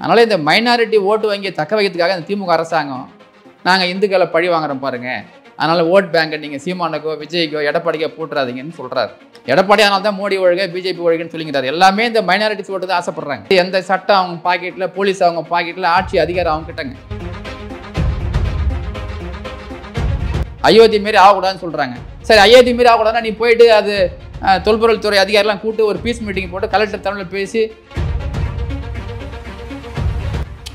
அதனால் இந்த மைனாரிட்டி ஓட்டு வங்கியை தக்க வைக்கிறதுக்காக இந்த திமுக அரசாங்கம் நாங்கள் இந்துக்களை பழி வாங்குறோம் பாருங்கள், அதனால் ஓட் பேங்கை நீங்கள் சீமானுக்கோ விஜய்க்கோ எடப்பாடிக்கோ போட்டுறாதீங்கன்னு சொல்கிறார். எடப்பாடி அதனால தான் மோடி ஒழுக பிஜேபி ஒழுகுன்னு சொல்லிக்கிறார். எல்லாமே இந்த மைனாரிட்டிஸ் ஓட்டு தான் ஆசைப்படுறாங்க. எந்த சட்டம் அவங்க பாக்கெட்டில், போலீஸ் அவங்க பாக்கெட்டில், ஆட்சி அதிகாரம் அவங்க கிட்டங்க. அயோத்தி மாரி ஆகக்கூடாதுன்னு சொல்கிறாங்க. சரி, அயோத்தி மாரி ஆகக்கூடாதுன்னா நீ போயிட்டு அது தொல்பொருள் துறை அதிகாரிலாம் கூப்பிட்டு ஒரு பீஸ் மீட்டிங் போட்டு கலெக்டர் தமிழில் பேசி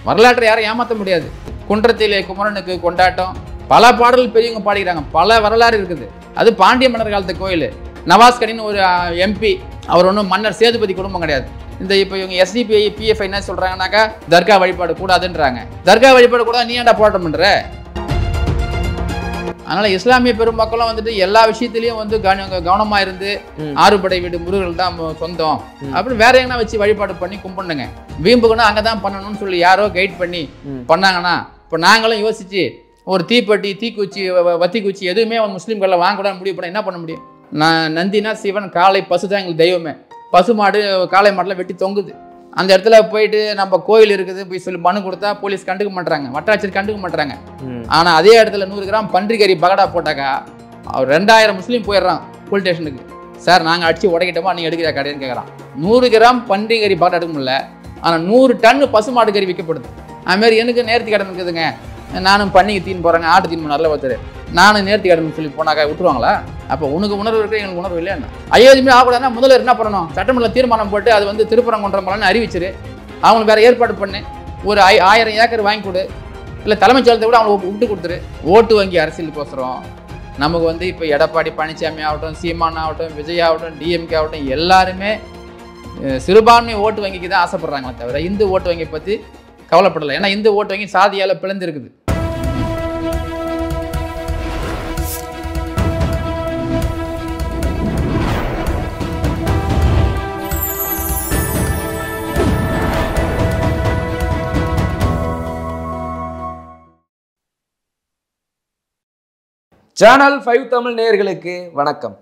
வரலாற்றை யாரும் ஏமாற்ற முடியாது. குன்றத்திலே குமரனுக்கு கொண்டாட்டம், பல பாடல்கள் பெரியவங்க பாடிக்கிறாங்க, பல வரலாறு இருக்குது. அது பாண்டிய மன்னர் காலத்து கோயில். நவாஸ்கனின்னு ஒரு எம்பி, அவர் ஒன்றும் மன்னர் சேதுபதி குடும்பம் கிடையாது. இந்த இப்போ இவங்க எஸ்டிபிஐ பிஎஃப்ஐ என்ன சொல்கிறாங்கன்னாக்கா தர்கா வழிபாடு கூடாதுன்றாங்க. தர்கா வழிபாடு கூட நீ ஏன்டா போராட்டம் பண்ணுற? அதனால் இஸ்லாமிய பெருமக்களும் வந்துட்டு எல்லா விஷயத்துலையும் வந்து கவனமாக இருந்து ஆறுபடை வீடு முருகர்கள் தான் சொந்தம் அப்படின்னு வேற எங்கன்னா வச்சு வழிபாடு பண்ணி கும்பிடுங்க. வீம்புக்குன்னா அங்கே தான் பண்ணணும்னு சொல்லி யாரோ கைட் பண்ணி பண்ணாங்கன்னா இப்போ நாங்களும் யோசிச்சு ஒரு தீப்பெட்டி, தீக்குச்சி, வத்திக்குச்சி எதுவுமே அவங்க முஸ்லீம்களில் வாங்கக்கூடாது முடிவு பண்ண என்ன பண்ண முடியும்? நான் நந்தினா சிவன், காளை பசு தான் எங்களுக்கு தெய்வமே. பசு மாடு காளை மாடெலாம் வெட்டி தொங்குது. அந்த இடத்துல போயிட்டு நம்ம கோயில் இருக்குது போய் சொல்லி மனு கொடுத்தா போலீஸ் கண்டுக்க மாட்டாங்க, வட்டாட்சியர் கண்டுக்க மாட்டாங்க. ஆனால் அதே இடத்துல 100 கிராம் பன்றிக்கறி பகடா போட்டாக்கா அவர் 2000 முஸ்லீம் போயிடுறான் போலீஸ் ஸ்டேஷனுக்கு. சார் நாங்கள் அடிச்சு உடைக்கிட்டோமா, நீங்கள் எடுக்கிற கடைன்னு கேட்குறான். 100 கிராம் பன்றிக்கறி பகடா எடுக்க முடியல, ஆனால் 100 டன் பசு மாடு கறி விற்கப்படுது. அதுமாரி எனக்கு நேர்த்தி கடன் இருக்குதுங்க, நானும் பண்ணிக்கு தீன் போகிறேங்க, ஆட்டு தீன் நல்ல ஒருத்தர், நானும் நேர்த்தி கடன் சொல்லி போனாக்கா விட்டுருவாங்களா? அப்போ உனக்கு உணர்வு இருக்குது, எங்களுக்கு உணர்வு இல்லையா? அயோத்தியுமே ஆகக்கூடாதுன்னா முதல்ல என்ன பண்ணணும்? சட்டமன்ற தீர்மானம் போட்டு அது வந்து திருப்பரங்குன்றமலைன்னு அறிவிச்சிரு, அவங்களுக்கு வேறு ஏற்பாடு பண்ணு, ஒரு 1000 ஏக்கர் வாங்கி கொடு, இல்லை தலைமைச் செயலத்தை கூட அவங்களுக்கு விட்டு கொடுத்துரு. ஓட்டு வங்கி அரசியலுக்கோசரம் நமக்கு வந்து இப்போ எடப்பாடி பழனிசாமி ஆகட்டும், சீமான் ஆகட்டும், விஜய் ஆகட்டும், டிஎம்கே ஆகட்டும், எல்லாருமே சிறுபான்மை ஓட்டு வங்கிக்கு தான் ஆசைப்படுறாங்களே தவிர இந்து ஓட்டு வங்கியை பற்றி கவலைப்படலை. ஏன்னா இந்து ஓட்டு வங்கி சாதியால் பிளந்திருக்குது. சேனல் 5 தமிழ் நேயர்களுக்கு வணக்கம்.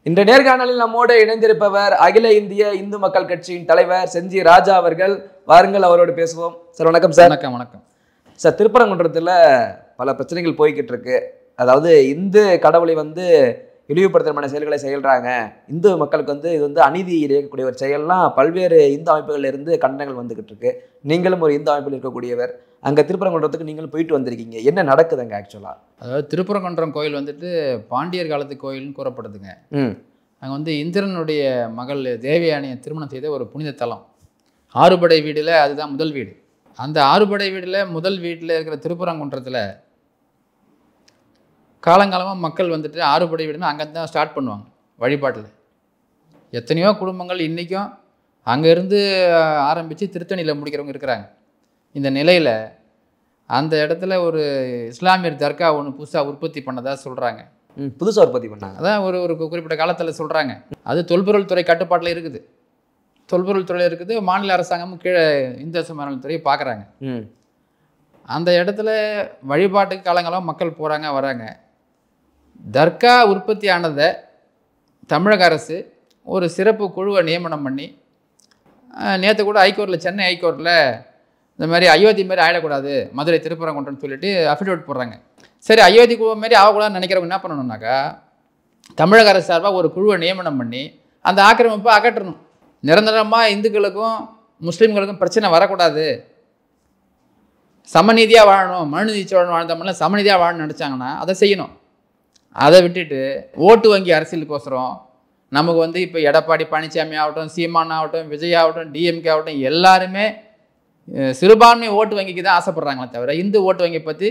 இந்த நேர்காணலில் நம்மோடு இணைந்திருப்பவர் அகில இந்திய இந்து மக்கள் கட்சியின் தலைவர் செஞ்சி ராஜா அவர்கள். வாருங்கள், அவரோடு பேசுவோம். சார் வணக்கம். சார் வணக்கம். வணக்கம் சார். திருப்பரங்குன்றத்தில் பல பிரச்சனைகள் போய்கிட்டு இருக்கு. அதாவது இந்து கடவுளை வந்து இழிவுபடுத்துகிற செயல்களை செய்கிறாங்க, இந்து மக்களுக்கு வந்து இது வந்து அநீதி இழைக்கக்கூடிய ஒரு செயல்லாம் பல்வேறு இந்து அமைப்புகளில் இருந்து கண்டனங்கள் வந்துகிட்டு இருக்கு. நீங்களும் ஒரு இந்து அமைப்பில் இருக்கக்கூடியவர், அங்கே திருப்பரங்குன்றத்துக்கு நீங்களும் போயிட்டு வந்திருக்கீங்க. என்ன நடக்குதுங்க ஆக்சுவலாக? அதாவது திருப்பரங்குன்றம் கோயில் வந்துட்டு பாண்டியர் காலத்து கோயில்னு கூறப்படுதுங்க. அங்கே வந்து இந்திரனுடைய மகள் தேவயானியை திருமணம் செய்த ஒரு புனித தலம். ஆறுபடை வீடில் அதுதான் முதல் வீடு. அந்த ஆறுபடை வீடில் முதல் வீட்டில் இருக்கிற திருப்பரங்குன்றத்தில் காலங்காலமாக மக்கள் வந்துட்டு ஆறுபடை வீடுன்னு அங்கே தான் ஸ்டார்ட் பண்ணுவாங்க வழிபாட்டில். எத்தனையோ குடும்பங்கள் இன்றைக்கும் அங்கேருந்து ஆரம்பித்து திருத்தணியில் முடிக்கிறவங்க இருக்கிறாங்க. இந்த நிலையில் அந்த இடத்துல ஒரு இஸ்லாமியர் தர்கா ஒன்று புதுசாக உற்பத்தி பண்ணதாக சொல்கிறாங்க. புதுசாக உற்பத்தி பண்ணாங்க. அதான் ஒரு குறிப்பிட்ட காலத்தில் சொல்கிறாங்க. அது தொல்பொருள் துறை கட்டுப்பாட்டில் இருக்குது. தொல்பொருள் துறையில் இருக்குது. மாநில அரசாங்கமும் கீழே இந்து அரசு துறையை பார்க்குறாங்க. அந்த இடத்துல வழிபாட்டுக்கு காலங்காலம் மக்கள் போகிறாங்க வராங்க. தர்கா உற்பத்தி ஆனதை தமிழக அரசு ஒரு சிறப்பு குழுவை நியமனம் பண்ணி நேற்று கூட ஹைகோர்ட்டில், சென்னை ஹைகோர்ட்டில் இந்த மாதிரி அயோத்தி மாரி ஆகிடக்கூடாது மதுரை திருப்பரங்குன்றம்னு சொல்லிட்டு அஃபிடவிட் போடுறாங்க. சரி, அயோத்தி குழு மாரி ஆகக்கூடாதுன்னு நினைக்கிறவங்க என்ன பண்ணணும்னாக்கா தமிழக அரசு சார்பாக ஒரு குழுவை நியமனம் பண்ணி அந்த ஆக்கிரமிப்பை அகற்றணும். நிரந்தரமாக இந்துக்களுக்கும் முஸ்லீம்களுக்கும் பிரச்சனை வரக்கூடாது, சமநீதியாக வாழணும், மனுநீதி சோழன் வாழ்ந்தவங்களாம் சமநீதியாக வாழணும்னு நினச்சாங்கன்னா அதை செய்யணும். அதை விட்டுட்டு ஓட்டு வங்கி அரசியலுக்கோசரம் நமக்கு வந்து இப்போ எடப்பாடி பழனிசாமி ஆகட்டும், சீமான் ஆகட்டும், விஜய் ஆகட்டும், டிஎம்கே ஆகட்டும், எல்லாருமே சிறுபான்மை ஓட்டு வங்கிக்கு தான் ஆசைப்படுறாங்களே தவிர இந்து ஓட்டு வங்கியை பற்றி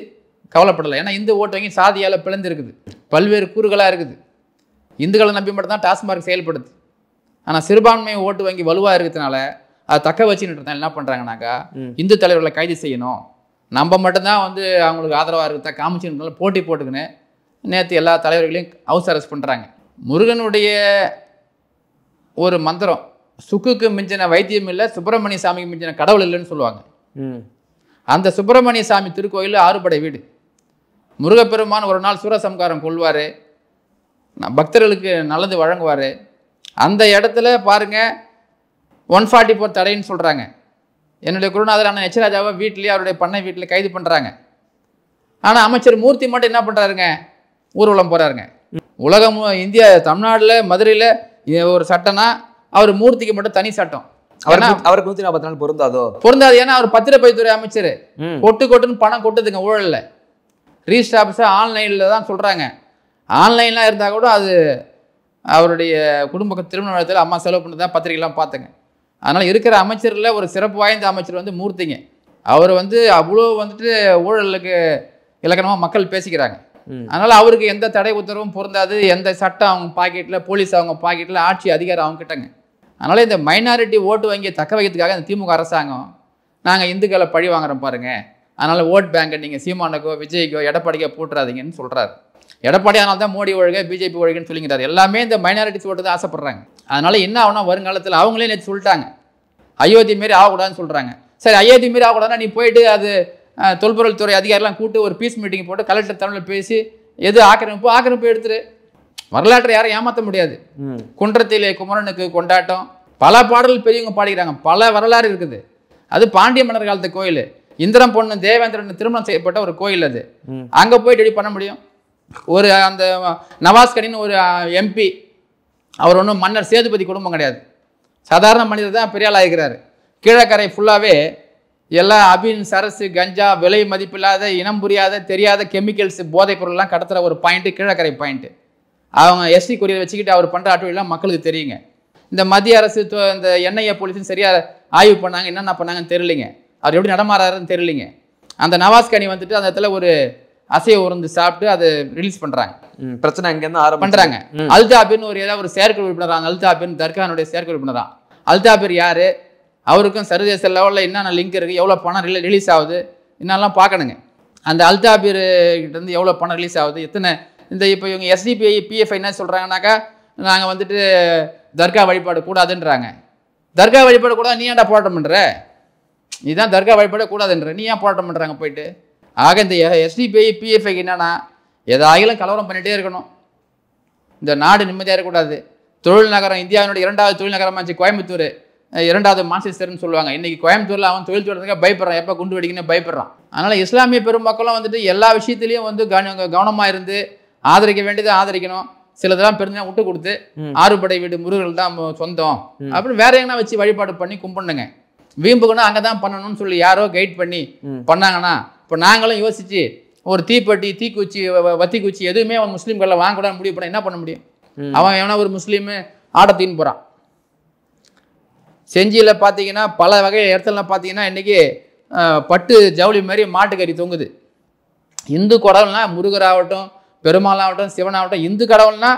கவலைப்படலை. ஏன்னா இந்து ஓட்டு வங்கி சாதியால் பிளந்திருக்குது, பல்வேறு கூறுகளாக இருக்குது. இந்துக்களை நம்பி மட்டும்தான் டாஸ்மார்க் செயல்படுது. ஆனால் சிறுபான்மை ஓட்டு வங்கி வலுவாக இருக்கிறதுனால அதை தக்க வச்சுன்னு என்ன பண்ணுறாங்கனாக்கா இந்து தலைவர்களை கைது செய்யணும், நம்ம மட்டும்தான் வந்து அவங்களுக்கு ஆதரவாக இருக்கிறதா காமிச்சுனால போட்டி போட்டுக்கின்னு நேற்று எல்லா தலைவர்களையும் ஹவுஸ் அரெஸ்ட் பண்ணுறாங்க. முருகனுடைய ஒரு மந்திரம், சுக்குக்கு மிஞ்சின வைத்தியம் இல்லை, சுப்பிரமணிய சாமிக்கு மிஞ்சின கடவுள் இல்லைன்னு சொல்லுவாங்க. அந்த சுப்பிரமணிய சாமி திருக்கோயில் ஆறுபடை வீடு. முருகப்பெருமான் ஒரு நாள் சூரசம்காரம் கொள்வார், பக்தர்களுக்கு நல்லது வழங்குவார். அந்த இடத்துல பாருங்கள் 144 தடைன்னு சொல்கிறாங்க. என்னுடைய குருநாதர் அண்ணன் எச் ராஜாவை வீட்லேயே அவருடைய பண்ணை வீட்டில் கைது பண்ணுறாங்க. ஆனால் அமைச்சர் மூர்த்தி மட்டும் என்ன பண்ணுறாருங்க, ஊர்வலம் போகிறாருங்க. உலகம் இந்தியா தமிழ்நாட்டில் மதுரையில் ஒரு சட்டம்னா அவர் மூர்த்திக்கு மட்டும் தனி சட்டம். அவருக்கு 144 பொருந்தாது. ஏன்னா அவர் பத்திரப்பதிவுத்துறை அமைச்சர். கொட்டுன்னு பணம் கொட்டுதுங்க ஊழலில். ரீஸ்ட் ஆஃபீஸை ஆன்லைனில் தான் சொல்கிறாங்க. ஆன்லைன்லாம் இருந்தால் கூட அது அவருடைய குடும்ப திருமண வழக்கத்தில் அம்மா செலவு பண்ணி தான் பத்திரிகைலாம் பார்த்துங்க. அதனால் இருக்கிற அமைச்சரில் ஒரு சிறப்பு வாய்ந்த அமைச்சர் வந்து மூர்த்திங்க. அவர் வந்து அவ்வளோ வந்துட்டு ஊழலுக்கு இலக்கணமாக மக்கள் பேசிக்கிறாங்க. அதனால் அவருக்கு எந்த தடை உத்தரவும் பொருந்தாது. எந்த சட்டம் அவங்க பாக்கெட்டில், போலீஸ் அவங்க பாக்கெட்டில், ஆட்சி அதிகாரம் அவங்க கிட்டங்க. அதனால் இந்த மைனாரிட்டி ஓட்டு வங்கியை தக்க வைக்கிறதுக்காக இந்த திமுக அரசாங்கம் நாங்கள் இந்துக்களை பழி வாங்குறோம் பாருங்கள், அதனால் ஓட் பேங்கை நீங்கள் சீமானுக்கோ விஜய்க்கோ எடப்பாடிக்கோ போட்டுறாதீங்கன்னு சொல்கிறாரு. எடப்பாடி அதனால தான் மோடி ஒழுக பிஜேபி ஒழுகுன்னு சொல்லிங்கிறார். எல்லாமே இந்த மைனாரிட்டிஸ் ஓட்டு தான் ஆசைப்படுறாங்க. அதனால் என்ன ஆகுனா வருங்காலத்தில் அவங்களே நேற்று சொல்லிட்டாங்க அயோத்தி மாரி ஆகக்கூடாதுன்னு சொல்கிறாங்க. சரி, அயோத்தி மாரி ஆகக்கூடாதுன்னா நீ போயிட்டு அது தொல்பொருள் துறை அதிகாரிலாம் கூட்டு ஒரு பீஸ் மீட்டிங் போட்டு கலெக்டர் தமிழில் பேசி எது ஆக்கிரமிப்பு எடுத்துரு. வரலாற்றை யாரும் ஏமாற்ற முடியாது. குன்றத்திலே குமரனுக்கு கொண்டாட்டம், பல பாடல்கள் பெரியவங்க பாடிக்கிறாங்க, பல வரலாறு இருக்குது. அது பாண்டிய மன்னர் காலத்து கோயில். இந்திரம் பொண்ணு தேவேந்திரன் திருமணம் செய்யப்பட்ட ஒரு கோயில். அது அங்கே போயிட்டு எப்படி பண்ண முடியும்? ஒரு அந்த நவாஸ்கனின்னு ஒரு எம்பி, அவர் ஒன்றும் மன்னர் சேதுபதி குடும்பம் கிடையாது, சாதாரண மனிதர் தான் பெரிய ஆளாக இருக்கிறாரு. கீழக்கரை ஃபுல்லாகவே எல்லாம் அபின், சரசு, கஞ்சா, விலை மதிப்பில்லாத, இனம் புரியாத, தெரியாத கெமிக்கல்ஸ், போதைப் பொருள்லாம் கடத்துகிற ஒரு பாயிண்ட்டு கீழக்கரை பாயிண்ட்டு. அவங்க எஸ்டி கொரியர் வச்சுக்கிட்டு அவர் பண்ணுற அட்டுவெல்லாம் மக்களுக்கு தெரியுங்க. இந்த மத்திய அரசு இந்த என்ஐஏ போலீஸும் சரியாக ஆய்வு பண்ணாங்க, என்னென்ன பண்ணாங்கன்னு தெரியலிங்க. அவர் எப்படி நடமாறாருன்னு தெரியலிங்க. அந்த நவாஸ்கனி வந்துட்டு அந்த இடத்துல ஒரு அசைய உருந்து சாப்பிட்டு அதை ரிலீஸ் பண்ணுறாங்க. பிரச்சனை அங்கேருந்து ஆரம்பம் பண்ணுறாங்க. அல்தாபின்னு ஒரு ஏதாவது ஒரு செயற்குழு உறுப்பினராங்க. அல்தாபின் தர்கானுடைய செயற்குழு உறுப்பினரான். அல்தாபிர் யார், அவருக்கும் சர்வதேச லெவலில் என்னென்ன லிங்க் இருக்குது, எவ்வளோ பணம் ரிலீஸ் ஆகுது, என்னெல்லாம் பார்க்கணுங்க. அந்த அல்தாபிர் கிட்டேருந்து எவ்வளோ பணம் ரிலீஸ் ஆகுது, எத்தனை இந்த இப்போ இவங்க எஸ்டிபிஐ பிஎஃப்ஐ என்ன சொல்கிறாங்கனாக்கா, நாங்கள் வந்துட்டு தர்கா வழிபாடு கூடாதுன்றாங்க. தர்கா வழிபாடு கூடாது, நீ ஏன்டா போராட்டம் பண்ணுற? நீ தான் தர்கா வழிபாடு கூடாதுன்ற, நீ ஏன் போராட்டம் பண்ணுறாங்க போயிட்டு? ஆக இந்த எஸ்டிபிஐ பிஎஃப்ஐக்கு என்னென்னா எதாயிலும் கலவரம் பண்ணிகிட்டே இருக்கணும். இந்த நாடு நிம்மதியாக இருக்கக்கூடாது. தொழில் நகரம், இந்தியாவினுடைய 2வது தொழில் நகரமாச்சு கோயம்புத்தூர், 2வது மான்செஸ்டர்னு சொல்லுவாங்க. இன்றைக்கி கோயம்புத்தூரில் அவன் தொழில் தொடர்றதுக்காக பயப்படுறான், எப்போ குண்டு வெடிக்கணும்னு பயப்படுறான். அதனால் இஸ்லாமிய பெருமக்களும் வந்துட்டு எல்லா விஷயத்துலையும் வந்து கவனமாக இருந்து ஆதரிக்க வேண்டியதை ஆதரிக்கணும். சிலதெல்லாம் பெருந்தா விட்டு கொடுத்து ஆறுபடை வீடு முருகர்கள் தான் சொந்தம் அப்படின்னு வேற எங்கன்னா வச்சு வழிபாடு பண்ணி கும்பிடுங்க. வீம்புக்குன்னா அங்கே தான் பண்ணணும்னு சொல்லி யாரோ கைட் பண்ணி பண்ணாங்கன்னா, இப்போ நாங்களும் யோசிச்சு ஒரு தீப்பெட்டி, தீக்குச்சி, வத்தி குச்சி எதுவுமே அவன் முஸ்லீம்களில் வாங்கக்கூடாது முடிவு பண்ண என்ன பண்ண முடியும்? அவன் எவனா ஒரு முஸ்லீமு ஆடத்தின்னு போகிறான். செஞ்சியில் பார்த்தீங்கன்னா பல வகை இடத்துலலாம் பார்த்தீங்கன்னா இன்றைக்கி பட்டு ஜவுளி மாதிரி மாட்டுக்கறி தொங்குது. இந்து கடவுள்னா முருகராகட்டும், பெருமாளாகட்டும், சிவனாகட்டும், இந்து கடவுள்னா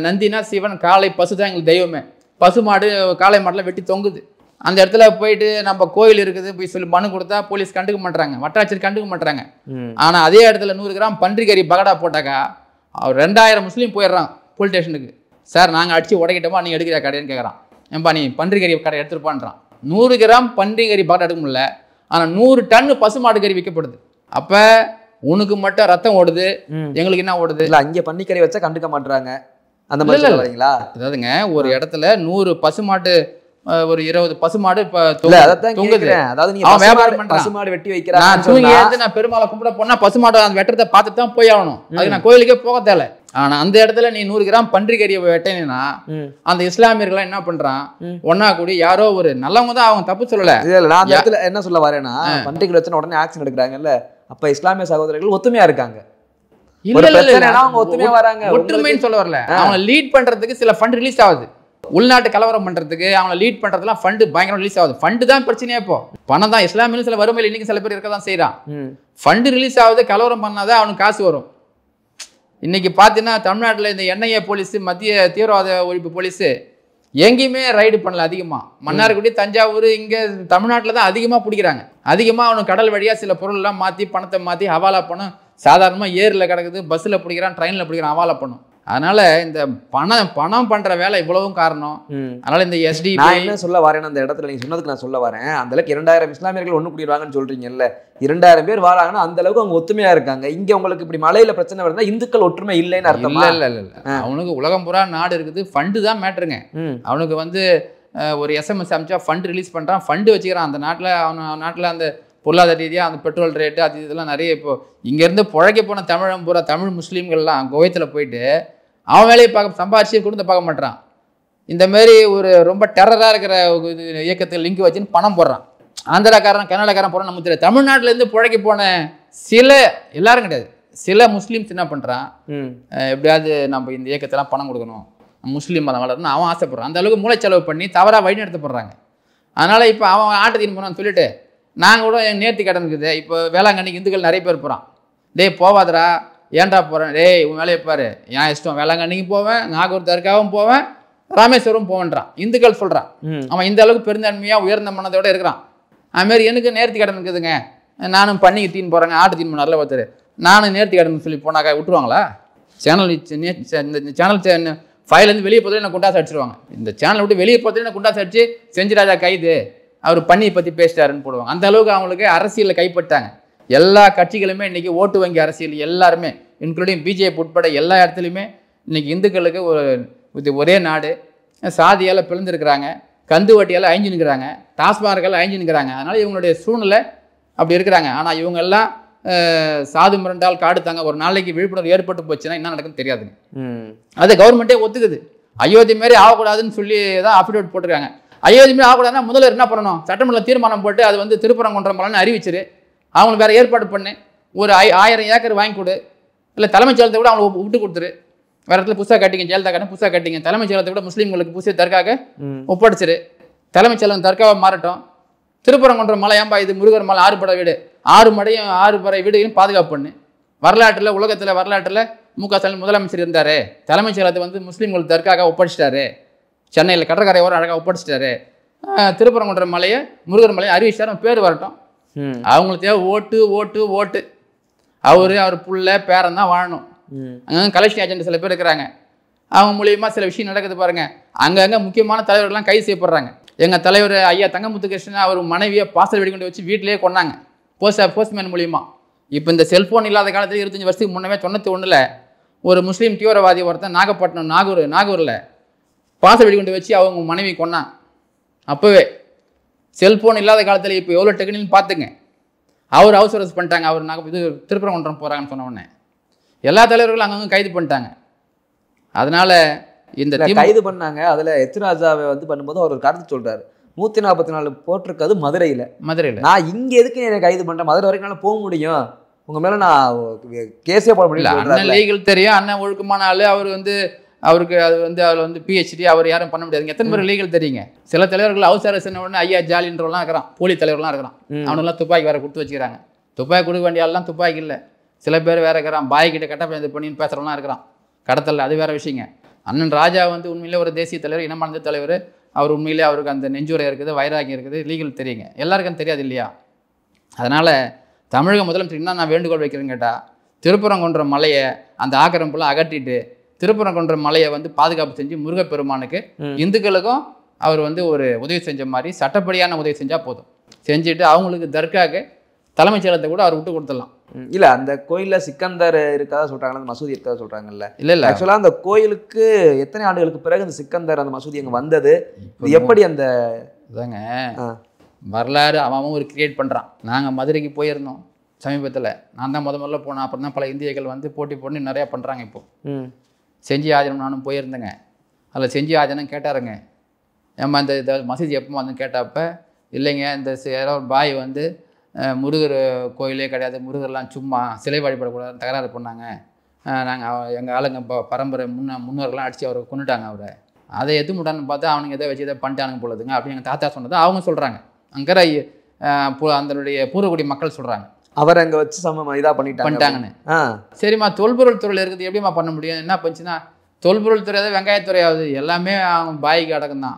நந்தினா சிவன், காளை பசு தான் எங்களுக்கு தெய்வமே. பசு மாடு, காளை மாடெலாம் வெட்டி தொங்குது. அந்த இடத்துல போயிட்டு நம்ம கோயில் இருக்குது போய் சொல்லி மனு கொடுத்தா போலீஸ் கண்டுக்க மாட்டாங்க, வட்டாட்சியர் கண்டுக்க மாட்டாங்க. ஆனால் அதே இடத்துல 100 கிராம் பன்றிக்கறி பகடா போட்டாக்கா அவர் 2000 முஸ்லீம் போயிடுறான் போலீஸ் ஸ்டேஷனுக்கு. சார் நாங்கள் அடித்து உடைக்கிட்டோமா, நீ எடுக்கிற கடைன்னு கேட்குறான். ஏன்பா நீ பன்றிக்கறி கடை எடுத்துருப்பான்றான். 100 கிராம் பன்றிக்கறி பகடா எடுக்க முடியல, ஆனால் 100 டன் பசுமாடு கறி விற்கப்படுது. அப்போ உனக்கு மட்டும் ரத்தம் ஓடுது, எங்களுக்கு என்ன ஓடுது? இல்லை அங்கே பன்னிக்கறி வச்சா கண்டுக்க மாட்டுறாங்க அந்த மாதிரி இல்லைங்களா? அதாவதுங்க ஒரு இடத்துல 100 பசுமாட்டு, ஒரு 20 பசுமாடு பசுமாடு வெட்டி வைக்கிறேன். நான் பெருமாளை கும்பிட போனா பசுமாடு அந்த வெட்டத்தை பார்த்துட்டு தான் போய் ஆகணும். அதுக்கு நான் கோயிலுக்கே போக தேவை. ஆனா அந்த இடத்துல நீ 100 கிராம் பன்றிக்கறியை வெட்டினா அந்த இஸ்லாமியர்கள் என்ன பண்றான், ஒன்னா கூடி யாரோ ஒரு நல்லவங்க தான், அவங்க தப்பு சொல்லல. நான் அந்த இடத்துல என்ன சொல்ல வரேன்னா, பன்றிக்கறி வச்சு உடனே ஆக்ஷன் எடுக்கிறாங்கல்ல, அப்ப இஸ்லாமிய சகோதரர்கள் ஒத்துமையா இருக்காங்க. ஒத்துமையா வராங்க. ஒற்றுமைன்னு சொல்ல வரல, அவங்க லீட் பண்றதுக்கு சில ஃபண்ட் ரிலீஸ் ஆகுது. உள்நாட்டு கலவரம் பண்றதுக்கு அவங்களை லீட் பண்றதுலாம் ஃபண்டு பயங்கரம் ரிலீஸ் ஆகுது. ஃபண்டு தான் பிரச்சனையே. இப்போ பணம் தான். இஸ்லாமியிலும் சில வறுமையில் இன்னைக்கு சில பேர் இருக்க தான் செய்யறான். ஃபண்டு ரிலீஸ் ஆகுது, கலவரம் பண்ணாதான் அவனுக்கு காசு வரும். இன்னைக்கு பார்த்தீங்கன்னா தமிழ்நாட்டில் இந்த என்ஐஏ போலீஸ், மத்திய தீவிரவாத ஒழிப்பு போலீஸ் எங்கேயுமே ரைடு பண்ணல. அதிகமாக மன்னார்குடி, தஞ்சாவூர், இங்கே தமிழ்நாட்டில் தான் அதிகமாக பிடிக்கிறாங்க. அதிகமாக அவனுக்கு கடல் வழியாக சில பொருள்லாம் மாற்றி பணத்தை மாற்றி ஹவாலா பணம் சாதாரணமாக ஏரில் கிடக்குது, பஸ்ஸில் பிடிக்கிறான், ட்ரெயினில் பிடிக்கிறான், ஹவாலா பணம். அதனால இந்த பணம் பண்ற வேலை இவ்வளவும் காரணம். அதனால இந்த எஸ்டி நான் என்ன சொல்ல வரேன், அந்த இடத்துல நீங்க சொன்னதுக்கு நான் சொல்ல வரேன், அந்த அளவுக்கு 2000 இஸ்லாமியர்கள் ஒண்ணு கூடிடுவாங்கன்னு சொல்றீங்கல்ல, 2000 பேர் வராங்கன்னா அந்த அளவுக்கு அவங்க ஒத்துமையா இருக்காங்க. இங்க உங்களுக்கு இப்படி மலையில பிரச்சனை வருதா, இந்துக்கள் ஒற்றுமை இல்லைன்னு அர்த்தம்? இல்ல. அவனுக்கு உலகம் பூரா நாடு இருக்குது, ஃபண்டு தான் மேட்டருங்க. அவனுக்கு வந்து ஒரு எஸ்எம்எஸ் அனுப்பிச்சா ஃபண்டு ரிலீஸ் பண்ணுறான், ஃபண்டு வச்சுக்கிறான். அந்த நாட்டில் நாட்டில் அந்த பொருளாதார ரீதியாக அந்த பெட்ரோல் ரேட்டு அது இதெல்லாம் நிறைய இப்போ இங்கேருந்து புழைக்க போன தமிழ் முஸ்லீம்கள்லாம் குவைத்தில் போயிட்டு அவன் வேலையை சம்பாதிச்சு குடும்பத்தை பார்க்க மாட்டான். இந்தமாரி ஒரு ரொம்ப டெரராக இருக்கிற இயக்கத்தில் லிங்க் வச்சுன்னு பணம் போடுறான். ஆந்திராக்காரன் கர்நாடகாரன் போகிறான் நமக்கு தெரியாது. தமிழ்நாட்டிலேருந்து புழைக்க போன சில எல்லாரும் கிடையாது, சில முஸ்லீம்ஸ் என்ன பண்ணுறான், எப்படியாவது நம்ம இந்த இயக்கத்தெல்லாம் பணம் கொடுக்கணும், முஸ்லீம் மதம் வளரணும் அவன் ஆசைப்படுறான். அந்த அளவுக்கு மூளைச்செலவு பண்ணி தவறாக வழிநடத்தப்படுறாங்க. அதனால் இப்போ அவன் ஆட்டத்தின் போனான்னு சொல்லிட்டு நாங்கள் கூட என் நேர்த்தி கடன் இருக்குது. இப்போ வேளாங்கண்ணிக்கு இந்துக்கள் நிறைய பேர் போகிறான். டேய் போவாதரா, ஏன்டா போகிறேன், டேய் உன் வேலையை பாரு, என் இஷ்டம், வேளாங்கண்ணிக்கு போவேன், நாகூர் தர்காவும் போவேன், ராமேஸ்வரம் போவேன்றான். இந்துக்கள் சொல்கிறான். அவன் இந்த அளவுக்கு பெருந்தன்மையாக உயர்ந்த மனதோடு இருக்கிறான். அதுமாரி எனக்கு நேர்த்தி கடன் இருக்குதுங்க, நானும் பண்ணிக்கு தீன் போகிறேங்க, ஆட்டு தீன் நல்ல பார்த்துரு, நானும் நேர்த்தி கடன் சொல்லி போனாக்கா விட்டுருவாங்களா? இந்த சேனல் ஃபைலேருந்து வெளியே போகிறதுல என்ன குண்டாசு அடிச்சிருவாங்க. இந்த சேனலை விட்டு வெளியே போகிறதுல என்ன குண்டாசு அடிச்சு செஞ்சிராஜா கைது, அவர் பண்ணியை பற்றி பேசிட்டாருன்னு போடுவாங்க. அந்த அளவுக்கு அவங்களுக்கு அரசியலில் கைப்பட்டாங்க. எல்லா கட்சிகளுமே இன்றைக்கி ஓட்டு வங்கி அரசியல் எல்லாருமே இன்க்ளூடிங் பிஜேபி உட்பட எல்லா இடத்துலையுமே இன்றைக்கி இந்துக்களுக்கு ஒரே நாடு, சாதியால் பிளந்துருக்கிறாங்க, கந்து வட்டியால் அழிஞ்சுனுக்கிறாங்க, டாஸ்மார்க்கால் அழிஞ்சுனுக்கிறாங்க. அதனால் இவங்களுடைய சூழ்நிலை அப்படி இருக்கிறாங்க. ஆனால் இவங்கெல்லாம் சாது மிரண்டால் காடு தாங்க, ஒரு நாளைக்கு விழிப்புணர்வு ஏற்பட்டு போச்சுன்னா என்ன நடக்குன்னு தெரியாதுங்க. அது கவர்மெண்ட்டே ஒத்துக்குது. அயோத்தி மாரி ஆகக்கூடாதுன்னு சொல்லி தான் அஃபிடேவிட் போட்டிருக்காங்க. அயோத்தி மாரி ஆகக்கூடாதுன்னா முதல்ல என்ன பண்ணணும், சட்டமன்ற தீர்மானம் போட்டு அது திருப்பரங்குன்றம் மலைன்னு அறிவிச்சிரு, அவங்களுக்கு வேறு ஏற்பாடு பண்ணு, ஒரு 1000 ஏக்கர் வாங்கி கொடு, இல்லை தலைமைச் செயலத்தை கூட அவங்களுக்கு விட்டு கொடுத்துரு, வேறு இடத்துல புதுசாக கட்டிங்க, ஜெயலலிதா காரணம் புதுசாக கட்டிங்க, தலைமைச் செயலத்தை கூட முஸ்லீம்களுக்கு புதுசாக தர்காக ஒப்படைச்சிரு, தலைமைச் செயலம் தர்காவை மாறட்டும், திருப்பரங்குன்றம் மலை ஏம்பா இது முருகர் மலை 6 படை வீடு, 6 படை வீடுகளையும் பாதுகாப்பு பண்ணு. உலகத்தில் வரலாற்றில் மு.க. ஸ்டாலின் முதலமைச்சர் இருந்தார், தலைமைச் செயலத்தை முஸ்லீம்கள் தர்காக ஒப்படைச்சிட்டாரு, சென்னையில் கடற்கரையோரம் அழகாக ஒப்படைச்சிட்டாரு, திருப்பரங்குன்றம் மலையை முருகர் மலையை அறிவிச்சார், பேர் வரட்டும். அவங்களுக்கு தேவை ஓட்டு ஓட்டு ஓட்டு. அவர் புள்ள பேரன் தான் வாழணும். அங்கே கலெக்ஷன் ஏஜென்ட் சில பேர் இருக்கிறாங்க, அவங்க மூலியமாக சில விஷயம் நடக்குது பாருங்கள். அங்கங்கே முக்கியமான தலைவர்கள்லாம் கைது செய்யப்படுறாங்க. எங்கள் தலைவர் ஐயா தங்கமுத்துகிருஷ்ணன் அவர் மனைவியை பாசல் வெடிக்கொண்டு வச்சு வீட்டிலேயே கொண்டாங்க போஸ்ட்மேன் மூலியமாக. இப்போ இந்த செல்ஃபோன் இல்லாத காலத்தில் 25 வருஷத்துக்கு முன்னே 91 ஒரு முஸ்லீம் தீவிரவாதி ஒருத்தன் நாகப்பட்டினம் நாகூரில் பாசல் வெடிக்கொண்டு வச்சு அவங்க மனைவி கொண்டான். அப்போவே செல்ஃபோன் இல்லாத காலத்தில் இப்போ எவ்வளோ டெக்னிக்னு பார்த்துங்க. அவர் ஹவுஸ் அரெஸ்ட் பண்ணிட்டாங்க. அவர் திருப்பரங்குன்றம் போகிறாங்கன்னு சொன்ன உடனே எல்லா தலைவர்களும் அங்கங்கே கைது பண்ணிட்டாங்க. அதனால் இந்த கைது பண்ணாங்க. அதில் எத்ராஜாவை பண்ணும்போது அவர் ஒரு கருத்து சொல்கிறார், 144 போட்டிருக்காது மதுரையில். நான் இங்கே எதுக்கு என்னை கைது பண்ணுறேன், மதுரை வரைக்கும் என்னால் போக முடியும், உங்கள் மேலே நான் கேஸே போட முடியல. அண்ணன் லீகல் தெரியும், அண்ணன் ஒழுக்கமான ஆள், அவருக்கு அது அதில் பிஹெச்டி அவர் யாரும் பண்ண முடியாதுங்க. எத்தனை பேர் லீகல் தெரியுங்க. சில தலைவர்கள் ஹவுஸ் அரெஸ்ட் உடனே ஐயா ஜாலின்றவெல்லாம் இருக்கிறான், போலி தலைவர்கள்லாம் இருக்கிறான், அவனுங்களாம் துப்பாக்கி வேறு கொடுத்து வச்சுக்கிறாங்க. துப்பாக்கி கொடுக்க வேண்டிய ஆள்லாம் துப்பாக்கி இல்லை. சில பேர் வேறு இருக்கிறான், பாய்கிட்ட கட்ட இது பண்ணின்னு பேசுகிறவங்களாம் இருக்கிறான் கடத்தல, அது வேறு விஷயங்க. அண்ணன் ராஜா உண்மையிலே ஒரு தேசிய தலைவர், இனமானந்த தலைவர். அவர் உண்மையிலே அவருக்கு அந்த நெஞ்சுரை இருக்குது, வைராகியம் இருக்குது, லீகல் தெரியுங்க. எல்லாருக்கும் தெரியாது இல்லையா? அதனால் தமிழக முதலமைச்சர் என்ன நான் வேண்டுகோள் வைக்கிறேன்னு கேட்டால், திருப்பரங்குன்றம் மலையை அந்த ஆக்கிரமிப்புலாம் அகற்றிட்டு திருப்பரங்குன்றம் மலையை பாதுகாப்பு செஞ்சு முருகப்பெருமானுக்கு இந்துக்களுக்கும் அவர் ஒரு உதவி செஞ்ச மாதிரி சட்டப்படியான உதவி செஞ்சால் போதும். செஞ்சுட்டு அவங்களுக்கு தர்காக்கு தலைமைச் செயலத்தை கூட அவர் விட்டு கொடுத்துடலாம். இல்லை, அந்த கோயிலில் சிக்கந்தர் இருக்கதா சொல்கிறாங்க, அந்த மசூதி இருக்கதா சொல்கிறாங்கல்ல. இல்லை ஆக்சுவலாக அந்த கோயிலுக்கு எத்தனை ஆண்டுகளுக்கு பிறகு அந்த சிக்கந்தர் அந்த மசூதி அங்கே வந்தது, எப்படி அந்த இதாங்க வரலாறு அவன் ஒரு கிரியேட் பண்ணுறான். நாங்கள் மதுரைக்கு போயிருந்தோம் சமீபத்தில், நான் தான் முதல்ல போனேன். அப்புறம் தான் பல இந்தியர்கள் போட்டி போட்டு நிறையா பண்ணுறாங்க. இப்போது செஞ்சி ஆஜனம் நானும் போயிருந்தேங்க. அதில் செஞ்சி ஆஜனம் கேட்டாருங்க, ஏம்மா இந்த மசூதி எப்போ வந்து கேட்டப்ப, இல்லைங்க இந்த யாரோ ஒரு பாய் முருகர் கோயிலே கிடையாது, முருகர்லாம் சும்மா சிலை வழிபடக்கூடாது தகராறு பண்ணாங்க, நாங்கள் எங்கள் ஆளுங்க பரம்பரை முன்னோர்கள்லாம் அடித்து அவரை கொண்டுட்டாங்க, அவரை அதை எது முட்டான்னு பார்த்தா அவனுங்க எதை வச்சு எதை பண்ணிட்டானுங்க போலதுங்க அப்படின்னு எங்கள் தாத்தா சொன்னதை அவங்க சொல்கிறாங்க. அங்கே அதனுடைய பூர்வகுடி மக்கள் சொல்கிறாங்க, அவர் அங்கே வச்சு இதாக பண்ணிட்டாங்கன்னு. சரிம்மா, தொல்பொருள் துறையில் இருக்குது, எப்படிமா பண்ண முடியும்? என்ன பண்ணுச்சுன்னா, தொல்பொருள் துறை வெங்காயத்துறையாவது எல்லாமே அவன் பாய்க்கு அடக்கம் தான்.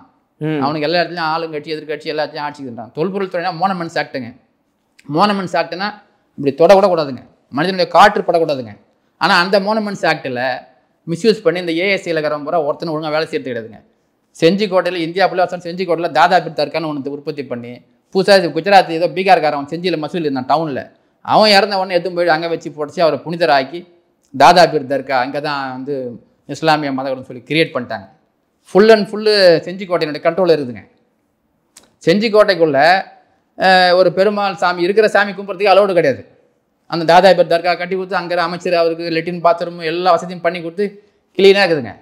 அவனுக்கு எல்லா இடத்துலையும் ஆளுங்கட்சி எதிர்கட்சி எல்லாத்தையும் ஆட்சிக்கிட்டான். தொல்பொருள் துறைனா மோனமெண்ட்ஸ் ஆக்டுங்க. மோனமெண்ட்ஸ் ஆக்டுனா இப்படி தொடக்கூட கூடாதுங்க, மனிதனுடைய காற்று படக்கூடாதுங்க. ஆனால் அந்த மோனமெண்ட்ஸ் ஆக்டில் மிஸ்யூஸ் பண்ணி இந்த ஏஎஸ்சியில் இருக்கிறவங்க பூரா ஒருத்தனை ஒழுங்காக வேலை செய்யறது கிடையாதுங்க. செஞ்சிக்கோட்டையில் இந்தியா ஃபுல்லாக செஞ்சிக்கோட்டையில் தாதாபீர் தர்கான்னு ஒன்று உற்பத்தி பண்ணி புதுசாக குஜராத் ஏதோ பீகார்காரன் செஞ்சியில் மசூல் இருந்தான் டவுனில், அவன் இறந்த உடனே எதுவும் போய் அங்கே வச்சு போட்டுச்சு, அவரை புனிதராக்கி தாதாபீர் தர்கா அங்கே தான் இஸ்லாமிய மதம்னு சொல்லி கிரியேட் பண்ணிட்டாங்க. ஃபுல் அண்ட் ஃபுல்லு செஞ்சிக்கோட்டையினுடைய கண்ட்ரோல் இருக்குதுங்க. செஞ்சிக்கோட்டைக்குள்ளே ஒரு பெருமாள் சாமி இருக்கிற சாமி கும்பிட்றதுக்கு அலோடு கிடையாது. அந்த தாதாபர் தர்கா கட்டி கொடுத்து அங்கே அமைச்சர் அவருக்கு லெட்டின் பாத்ரூம் எல்லா வசதியும் பண்ணி கொடுத்து கிளீனாக இருக்குதுங்க.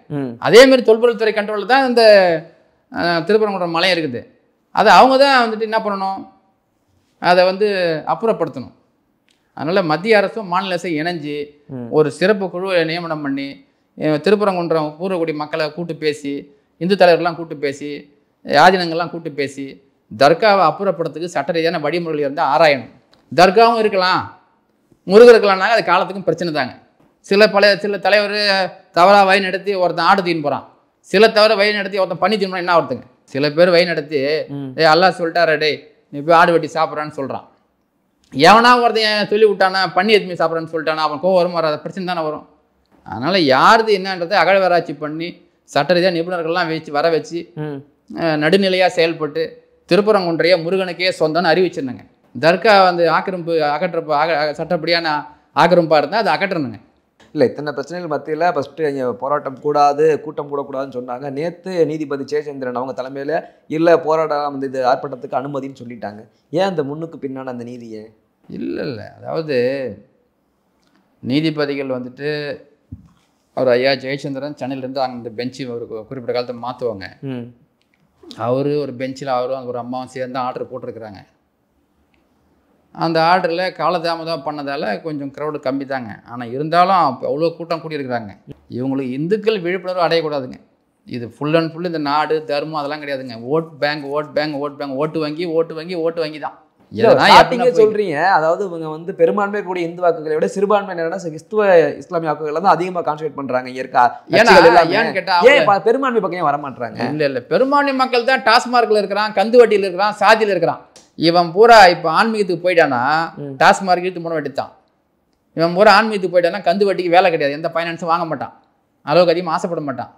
அதேமாரி தொல்பொருள்துறை கண்ட்ரோலில் தான் இந்த திருப்பரங்குன்றம் மலை இருக்குது. அதை அவங்க தான் வந்துட்டு என்ன பண்ணணும், அதை வந்து அப்புறப்படுத்தணும். அதனால் மத்திய அரசும் மாநில அரசும் இணைஞ்சு ஒரு சிறப்பு குழுவை நியமனம் பண்ணி திருப்பரங்குன்றம் பூர்வக்குடி மக்களை கூட்டு பேசி, இந்து தலைவர்கள்லாம் கூட்டு பேசி, ஆதீனங்கள்லாம் கூட்டு பேசி தர்காவை அப்புறப்படுறதுக்கு சட்ட ரீதியான வழிமுறைகள் இருந்தால் ஆராயணும். தர்காவும் இருக்கலாம், முருகர் இருக்கலாம்னாங்க, அது காலத்துக்கும் பிரச்சனை தாங்க. சில தலைவர் தவறாக வழி நடத்தி ஒருத்தன் ஆடு தீன்னு போகிறான், சில தவிர வழி நடத்தி ஒருத்தன் பண்ணி தீன்னு என்ன ஒருத்தங்க. சில பேர் வழி நடத்தி அல்லாஹ் சொல்லிட்டாரா டே நீ போய் ஆடு வெட்டி சாப்பிட்றான்னு சொல்கிறான். எவனா ஒருத்தன் சொல்லி விட்டானா பண்ணி எதுவுமே சாப்பிட்றான்னு சொல்லிட்டானா அவன் கோவம் வராத பிரச்சனை தானே வரும். அதனால் யாருது என்னன்றதை அகழ்வாராய்ச்சி பண்ணி சட்ட ரீதியாக நிபுணர்கள்லாம் வர வச்சு நடுநிலையாக செயல்பட்டு திருப்பரங்குன்றைய முருகனுக்கே சொந்தம்னு அறிவிச்சிருந்தாங்க. தர்கா வந்து ஆக்கிரமிப்பு சட்டப்படியான ஆக்கிரமிப்பாக இருந்தால் அது அகற்றணுங்க. இல்லை, இத்தனை பிரச்சனைகள் மத்தியில் ஃபஸ்ட்டு இங்கே போராட்டம் கூடாது, கூட்டம் கூடக்கூடாதுன்னு சொன்னாங்க. நேற்று நீதிபதி ஜெயச்சந்திரன் அவங்க தலைமையில் இல்லை போராட்டம் வந்து இது ஆர்ப்பாட்டத்துக்கு அனுமதின்னு சொல்லிட்டாங்க. ஏன் அந்த முன்னுக்கு பின்னான அந்த நீதியை? இல்லை அதாவது நீதிபதிகள் வந்துட்டு அவர் ஐயா ஜெயச்சந்திரன் சென்னையிலேருந்து அங்கே பெஞ்சு ஒரு குறிப்பிட்ட காலத்தை மாற்றுவாங்க. அவர் ஒரு பெஞ்சில் அவரும் ஒரு அம்மாவும் சேர்ந்து ஆர்டர் போட்டிருக்கிறாங்க. அந்த ஆர்டரில் காலதாமதம் பண்ணதால் கொஞ்சம் க்ரௌடு கம்மி தாங்க. ஆனால் இருந்தாலும் அவ்வளோ கூட்டம் கூட்டியிருக்கிறாங்க. இவங்களுக்கு இந்துக்கள் விழிப்புணர்வு அடையக்கூடாதுங்க. இது ஃபுல் அண்ட் ஃபுல் இந்த நாடு தர்மம் அதெல்லாம் கிடையாதுங்க. ஓட்டு வங்கி தான். சொல்றீங்க. அதாவது இவங்க வந்து பெரும்பான்மை கூடிய இந்து வாக்குகளை விட சிறுபான்மையினரான கிறிஸ்துவ இஸ்லாமிய வாக்குகளை தான் அதிகமாக கான்சன்ட்ரேட் பண்றாங்க. ஏன்னு கேட்டா பெரும்பான்மை பக்கம் வர மாட்டாங்க. இல்ல பெரும்பான்மை மக்கள் தான் டாஸ்மார்க்ல இருக்கிறான், கந்து வட்டியில் இருக்கிறான், சாதியில் இருக்கிறான். இவன் பூரா இப்போ ஆன்மீகத்துக்கு போயிட்டானா டாஸ்மார்க் இழுத்து மூண வெட்டித்தான். இவன் பூரா ஆன்மீகத்துக்கு போயிட்டானா கந்து வட்டிக்கு வேலை கிடையாது, எந்த ஃபைனான்ஸும் வாங்க மாட்டான், அளவுக்கு அதிகமாக ஆசைப்பட மாட்டான்.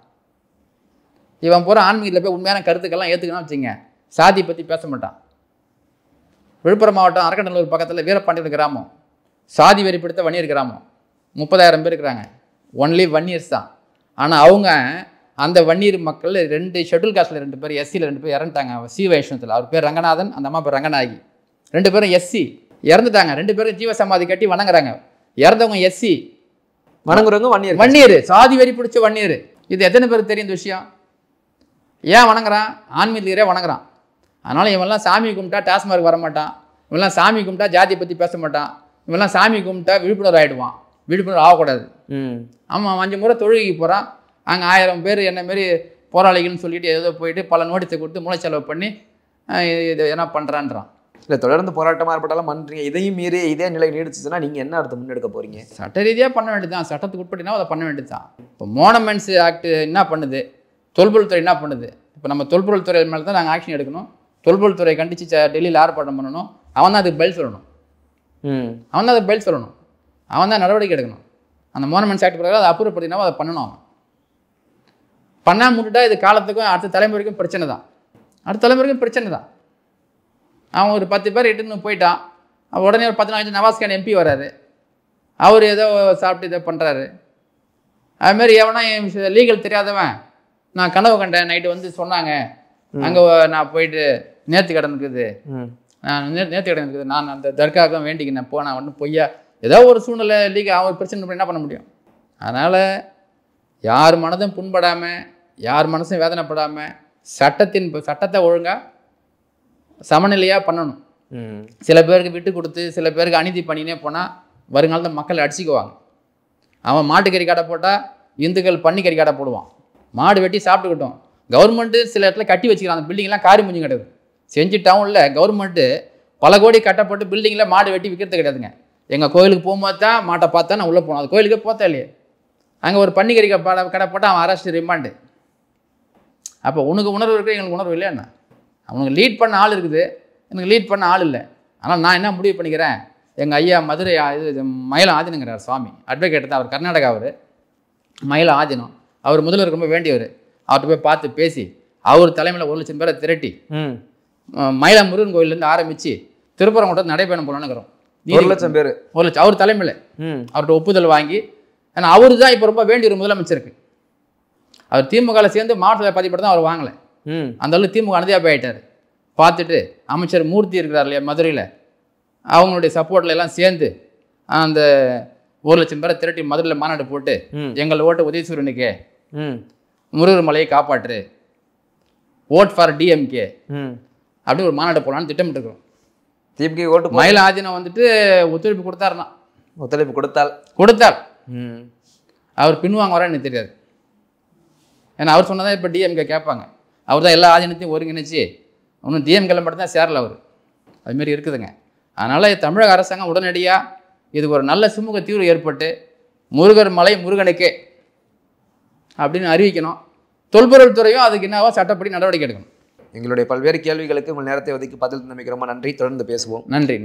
இவன் பூரா ஆன்மீகத்தில் போய் உண்மையான கருத்துக்கெல்லாம் ஏற்றுக்கணும் வச்சுங்க, சாதி பற்றி பேச மாட்டான். விழுப்புரம் மாவட்டம் அரக்கநல்லூர் பக்கத்தில் வீரபாண்டியர் கிராமம், சாதி வெறி பிடித்த வன்னியர் கிராமம், 30,000 பேர் இருக்கிறாங்க. ஒன்லி வன்னியர்ஸ் தான். ஆனால் அவங்க அந்த வன்னியர் மக்கள் 2 ஷெட்யூல் காஸ்ட்டில் 2 பேர், எஸ்சியில் 2 பேர் இறந்துட்டாங்க. சி வைஷ்ணவத்தில் அவர் பேர் ரங்கநாதன், அந்த அம்மா பேர் ரங்கநாயகி. 2 பேரும் எஸ்சி இறந்துட்டாங்க. 2 பேரும் ஜீவ சமாதி கட்டி வணங்குறாங்க. இறந்தவங்க எஸ்சி, வணங்குறவங்க வன்னியர். வன்னியர் சாதி வெறி பிடிச்ச வன்னியர். இது எத்தனை பேருக்கு தெரியும் இந்த விஷயம்? ஏன் வணங்குறான்? ஆன்மீகத்திலே வணங்குறான். அதனால் இவெல்லாம் சாமி கும்பிட்டா டாஸ்மார்க் வரமாட்டான், இவெல்லாம் சாமி கும்பிட்டா ஜாதியை பற்றி பேச மாட்டான், இவெல்லாம் சாமி கும்பிட்டா விழிப்புணர்வு ஆகிடுவான். விழிப்புணர்வு ஆகக்கூடாது. ஆமாம், 5 முறை தொழுகைக்கு போகிறான், அங்கே 1000 பேர் என்ன மாரி போராளிகள்னு சொல்லிட்டு ஏதோ போயிட்டு பல நோட்டீஸை கொடுத்து மூளை செலவு பண்ணி இது என்ன பண்ணுறான்றான். இல்லை, தொடர்ந்து போராட்டமாக ஏற்பட்டாலும் பண்ணுறீங்க. இதையும் மீறி இதே நிலை நீடிச்சுன்னா நீங்கள் என்ன அடுத்து முன்னெடுக்க போகிறீங்க? சட்ட ரீதியாக பண்ண வேண்டியது தான், சட்டத்துக்கு உட்பட்டினா அதை பண்ண வேண்டியது தான். இப்போ மோனமெண்ட்ஸ் ஆக்ட் என்ன பண்ணுது, தொல்பொருள்துறை என்ன பண்ணுது? இப்போ நம்ம தொல்பொருள்துறை மேலே தான் நாங்கள் ஆக்ஷன் எடுக்கணும். தொல்பொருள்துறை கண்டிச்சு டெல்லியில் ஆர்ப்பாட்டம் பண்ணணும். அவன் தான் அதுக்கு பதில் சொல்லணும். அவன் தான் அதுக்கு பதில் சொல்லணும். அவன் தான் நடவடிக்கை எடுக்கணும். அந்த மோனமெண்ட்ஸ் ஆக்ட் பிரகாரம் அதை அப்புறப்படுத்தினாவோ அதை பண்ணணும். அவன் பண்ணாமல் விட்டுட்டா இது காலத்துக்கும் அடுத்த தலைமுறைக்கும் பிரச்சனை தான். அடுத்த தலைமுறைக்கும் பிரச்சனை தான். அவன் ஒரு 10 பேர் இட்டுன்னு போயிட்டான். உடனே ஒரு 10 நாள் கழிச்சு நவாஸ்கான் எம்பி வராரு, அவர் ஏதோ சாப்பிட்டு இதை பண்ணுறாரு. அதுமாரி எவனா லீகல் தெரியாதவன் நான் கனவு கண்டேன் நைட்டு வந்து சொன்னாங்க, அங்கே நான் போயிட்டு நேர்த்தி கடன் இருக்குது, நான் அந்த தர்காவுக்கு வேண்டிக்கினேன் போனேன் ஒன்றும் பொய்யா ஏதோ ஒரு சூழ்நிலை லீகல் அவன் ஒரு பிரச்சனை என்ன பண்ண முடியும்? அதனால் யார் மனதும் புண்படாமல், யார் மனசும் வேதனைப்படாமல் சட்டத்தை ஒழுங்காக சமநிலையாக பண்ணணும். சில பேருக்கு விட்டு கொடுத்து சில பேருக்கு அநீதி பண்ணினே போனால் வருங்காலத்தில் மக்கள் அடிச்சுக்குவாங்க. அவன் மாட்டுக்கறி கடை போட்டால் இந்துக்கள் பன்னிக்கறி கடை போடுவான். மாடு வெட்டி சாப்பிட்டுக்கிட்டோம். கவர்மெண்ட்டு சில இடத்துல கட்டி வச்சுக்கிறான். அந்த பில்டிங்லாம் காரி முடிஞ்சு கிடையாது. செஞ்சு டவுனில் கவர்மெண்ட்டு பல கோடி கட்டப்பட்டு பில்டிங்கில் மாடு வெட்டி விற்கிறது கிடையாதுங்க. எங்கள் கோயிலுக்கு போகும்போது தான் மாட்டை பார்த்தா நான் உள்ளே போனோம். அது கோயிலுக்கே போத்தா இல்லையே, அங்கே ஒரு பன்னிக்கறி கடை போட்டால் அவன் அரெஸ்ட் ரிமாண்டு. அப்போ உனக்கு உணர்வு இருக்குது, எங்களுக்கு உணர்வு இல்லையா? அவனுக்கு லீட் பண்ண ஆள் இருக்குது, எனக்கு லீட் பண்ண ஆள் இல்லை. ஆனால் நான் என்ன முடிவு பண்ணிக்கிறேன், எங்கள் ஐயா மதுரை இது மயில ஆதினங்கிறார் சுவாமி, அட்வொகேட் தான் அவர், கர்நாடகா. அவர் மயில ஆதினம், அவர் முதல்வர் ரொம்ப வேண்டியவர். அவர்கிட்ட போய் பார்த்து பேசி அவர் தலைமையில் 1 லட்சம் பேரை திரட்டி மயில முருகன் கோயிலேருந்து ஆரம்பித்து திருப்பரங்குன்றம் நடைபயணம் போகலான்னுக்கிறோம். 1 லட்சம் பேர், 1 லட்சம் அவர் தலைமையில் அவர்கிட்ட ஒப்புதல் வாங்கி. ஏன்னா அவரு தான் இப்போ ரொம்ப வேண்டிய ஒரு முதலமைச்சருக்கு. அவர் திமுகவில் சேர்ந்து மாவட்ட பதிப்பட தான் அவர் வாங்கலை. அந்த அளவுக்கு திமுக அனதியாக ஆகிட்டார். பார்த்துட்டு அமைச்சர் மூர்த்தி இருக்கிறார் இல்லையா மதுரையில், அவங்களுடைய சப்போர்ட்டில் எல்லாம் சேர்ந்து அந்த 1,00,000 பேரை திரட்டி மதுரையில் மாநாடு போட்டு எங்கள் ஓட்டு உதயசூரியனுக்கே, முருகர் மலையை காப்பாற்று, ஓட் ஃபார் டிஎம்கே அப்படின்னு ஒரு மாநாடு போகலான்னு திட்டமிட்டுருக்கோம். திமுக ஓட்டு மயில ஆதீனம் வந்துட்டு ஒத்துழைப்பு கொடுத்தாருன்னா, ஒத்துழைப்பு கொடுத்தால் அவர் பின்வாங்க வர எனக்கு தெரியாது. ஏன்னா அவர் சொன்னதான் இப்போ டிஎம்கே கேட்பாங்க. அவர் தான் எல்லா ஆதீனத்தையும் ஒருங்கிணைச்சு ஒன்றும் டிஎம்கேல மட்டும்தான் சேரல அவர். அதுமாரி இருக்குதுங்க. அதனால் தமிழக அரசாங்கம் உடனடியாக இதுக்கு ஒரு நல்ல சுமூக தீர்வு ஏற்பட்டு முருகர் மலை முருகனுக்கே அப்படின்னு அறிவிக்கணும். தொல்பொருள் துறையும் அதுக்கு என்னவோ சட்டப்படி நடவடிக்கை எடுக்கணும். எங்களுடைய பல்வேறு கேள்விகளுக்கு உங்கள் நேரத்தை ஒதுக்கி பதில் தந்தமைக்கு ரொம்ப நன்றி. தொடர்ந்து பேசுவோம். நன்றி.